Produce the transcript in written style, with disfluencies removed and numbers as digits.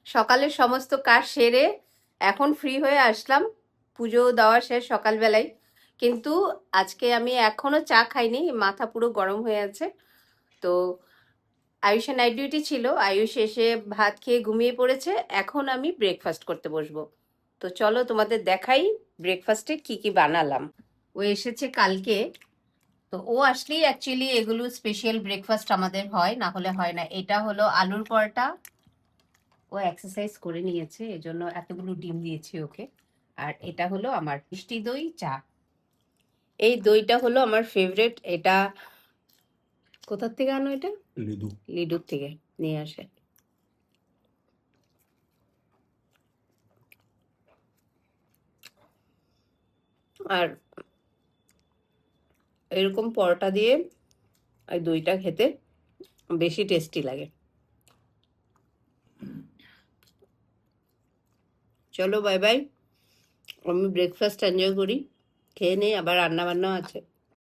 সকালের সমস্ত কাজ সেরে এখন ফ্রি হয়ে আসলাম। পুজো দেওয়া শেষ সকালবেলায়, কিন্তু আজকে আমি এখনো চা খাইনি, মাথা পুরো গরম হয়ে আছে। তো আয়ুষের নাইট ডিউটি ছিল, আয়ুষ এসে ভাত খেয়ে ঘুমিয়ে পড়েছে। এখন আমি ব্রেকফাস্ট করতে বসবো। তো চলো তোমাদের দেখাই ব্রেকফাস্টে কি কি বানালাম। ও এসেছে কালকে, তো ও আসলেই অ্যাকচুয়ালি এগুলো স্পেশাল ব্রেকফাস্ট আমাদের হয়, না হলে হয় না। এটা হলো আলুর পরোটা, ও এক্সারসাইজ করে নিয়েছে এজন্য এতগুলো ডিম দিয়েছি ওকে। আর এটা হলো আমার মিষ্টি দই চা। এই দইটা হলো আমার ফেভারিট। এটা কোথার থেকে আনো? এটা লিডুর থেকে নিয়ে আসে। আর এরকম পরোটা দিয়ে এই দইটা খেতে বেশি টেস্টি লাগে। চলো বাই বাই, আমি ব্রেকফাস্ট এনজয় করি, খেয়ে নেই, আবার রান্না বান্নাও আছে।